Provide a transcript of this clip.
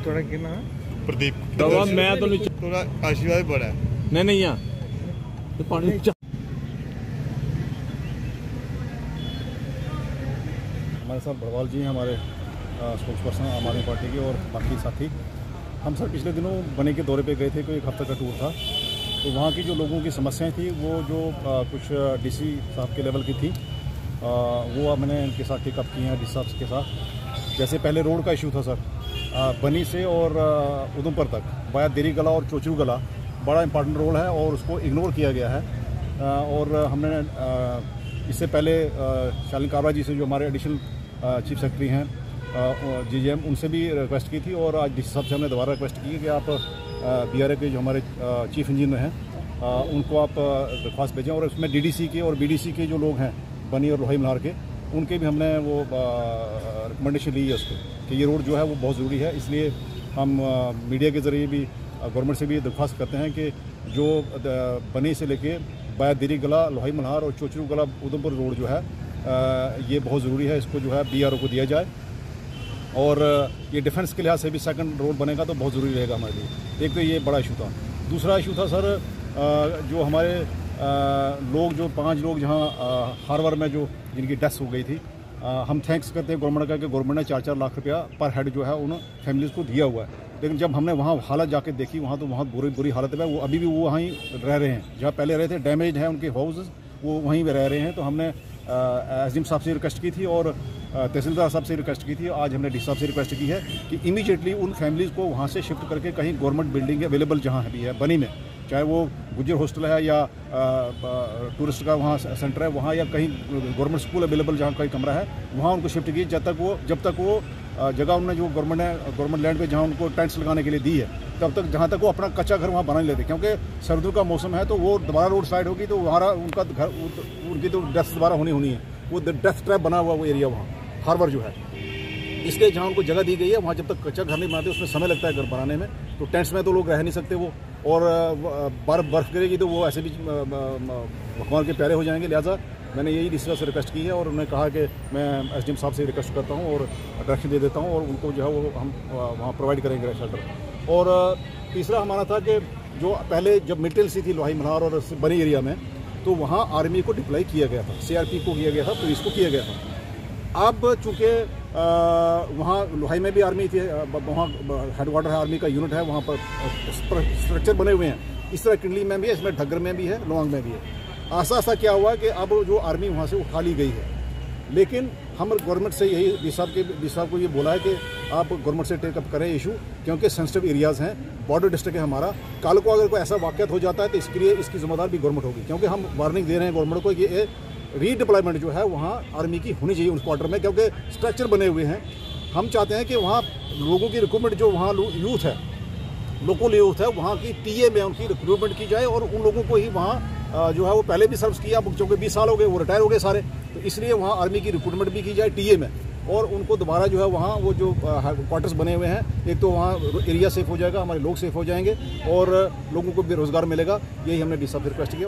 थोड़ा कितना प्रदीप दवा मैं तो थोड़ा आशीर्वाद बड़ा है नहीं यहाँ तो पानी हमारे साथ बड़वाल जी हैं, हमारे स्पोक्स पर्सन आम आदमी पार्टी के, और बाकी साथी। हम सर पिछले दिनों बनी के दौरे पे गए थे, कोई एक हफ्ते का टूर था। तो वहाँ की जो लोगों की समस्याएं थी वो जो कुछ डीसी साहब के लेवल की थी, वो मैंने इनके साथ टेकअप की हैं डीसी साहब के साथ। जैसे पहले रोड का इशू था सर, बनी से और उधमपुर तक वाया देरी गला और चोचरू गला बड़ा इंपॉर्टेंट रोड है और उसको इग्नोर किया गया है। और हमने इससे पहले शालिन काबरा जी से, जो हमारे एडिशनल चीफ सेक्रेटरी हैं जीजीएम, उनसे भी रिक्वेस्ट की थी, और आज डीसी साहब से हमने दोबारा रिक्वेस्ट की कि आप बीआरए के जो हमारे चीफ इंजीनियर हैं उनको आप दरख्वास्त भेजें, और उसमें डीडीसी के और बीडीसी के जो लोग हैं बनी और लोहाई मल्हार के, उनके भी हमने वो रिकमेंडेशन ली है उसको कि ये रोड जो है वो बहुत ज़रूरी है। इसलिए हम मीडिया के ज़रिए भी गवर्नमेंट से भी दरख्वास्त करते हैं कि जो बनी से लेके बाया देरी गला, लोहाई मल्हार और चोचरू गला उधमपुर रोड जो है ये बहुत ज़रूरी है, इसको जो है बीआरओ को दिया जाए। और ये डिफेंस के लिहाज से भी सेकंड रोड बनेगा तो बहुत ज़रूरी रहेगा हमारे लिए। एक तो ये बड़ा इशू था। दूसरा इशू था सर, जो हमारे लोग, जो 5 लोग जहाँ हार्बर में जो जिनकी डेथ हो गई थी, हम थैंक्स करते हैं गवर्नमेंट का कि गवर्नमेंट ने 4-4 लाख रुपया पर हेड जो है उन फैमिलीज़ को दिया हुआ है। लेकिन जब हमने वहाँ हालत जाके देखी, वहाँ तो बहुत बुरी हालत है। वो अभी भी वो वहीं रह रहे हैं जहाँ पहले रहे थे, डैमेज है उनके हाउसेस, वो वहीं रह रहे हैं। तो हमने एसडीएम साहब से रिक्वेस्ट की थी और तहसीलदार साहब से रिक्वेस्ट की थी, आज हमने डीसी साहब से रिक्वेस्ट की है कि इमीडिएटली उन फैमिलीज़ को वहाँ से शिफ्ट करके कहीं गवर्नमेंट बिल्डिंग अवेलेबल जहाँ भी है बनी में, चाहे वो गुज्जर हॉस्टल है या टूरिस्ट का वहाँ सेंटर है वहाँ, या कहीं गवर्नमेंट स्कूल अवेलेबल जहाँ कोई कमरा है, वहाँ उनको शिफ्ट कीजिए। जब तक वो जगह उन्होंने जो गवर्नमेंट लैंड पे जहाँ उनको टेंट्स लगाने के लिए दी है, तब तक जहाँ तक वो अपना कच्चा घर वहाँ बना नहीं लेते, क्योंकि सर्दियों का मौसम है तो वो दोबारा रोड साइड होगी तो वहाँ उनका घर, उनकी तो डेथ दोबारा होनी है। वो डेथ ट्रैप बना हुआ वो एरिया वहाँ हार्बर जो है, इसलिए जहाँ उनको जगह दी गई है वहाँ जब तक कच्चा घर नहीं बनाते उसमें समय लगता है घर बनाने में। तो टेंट्स में तो लोग रह नहीं सकते वो, और बर्फ़ गिरेगी तो वो ऐसे भी भगवान के प्यारे हो जाएंगे। लिहाजा मैंने यही डीसी से रिक्वेस्ट की है, और उन्होंने कहा कि मैं एसडीएम साहब से रिक्वेस्ट करता हूँ और डायरेक्शन दे देता हूँ, और उनको जो है वो हम वहाँ प्रोवाइड करेंगे शेल्टर। और तीसरा हमारा था कि जो पहले जब मिलिटेंसी सी थी लोहाई मल्हार और बनी एरिया में, तो वहाँ आर्मी को डिप्लॉय किया गया था, सीआरपी को किया गया था, पुलिस को किया गया था। अब चूँकि वहाँ लोहाई में भी आर्मी थी, वहाँ हेडक्वार्टर है आर्मी का यूनिट है, वहाँ पर स्ट्रक्चर बने हुए हैं। इस तरह किंडली में भी है, इसमें ढग्गर में भी है, लोंग में भी है। आस्ता आस्ता क्या हुआ कि अब जो आर्मी वहाँ से उठा ली गई है, लेकिन हम गवर्नमेंट से यही डी साहब को ये बोला है कि आप गवर्नमेंट से टेकअप करें इशू, क्योंकि सेंसिटिव एरियाज़ हैं, बॉर्डर डिस्ट्रिक्ट है हमारा। कल को अगर कोई ऐसा वाक़या हो जाता है तो इसके लिए इसकी जिम्मेदार भी गवर्नमेंट होगी, क्योंकि हम वार्निंग दे रहे हैं गवर्नमेंट को कि ये रीडिप्लॉयमेंट जो है वहाँ आर्मी की होनी चाहिए उस क्वार्टर में, क्योंकि स्ट्रक्चर बने हुए हैं। हम चाहते हैं कि वहाँ लोगों की रिक्रूटमेंट, जो वहाँ यूथ है, लोकल यूथ है, वहाँ की टीए में उनकी रिक्रूटमेंट की जाए, और उन लोगों को ही वहाँ जो है वो पहले भी सर्व किया, चूँकि 20 साल हो गए, वो रिटायर हो गए सारे, तो इसलिए वहाँ आर्मी की रिक्रूटमेंट भी की जाए टीए में, और उनको दोबारा जो है वहाँ वो जो क्वार्टर्स बने हुए हैं, एक तो वहाँ एरिया सेफ हो जाएगा, हमारे लोग सेफ हो जाएंगे और लोगों को भी रोज़गार मिलेगा। यही हमने डीसी साहब से रिक्वेस्ट किया।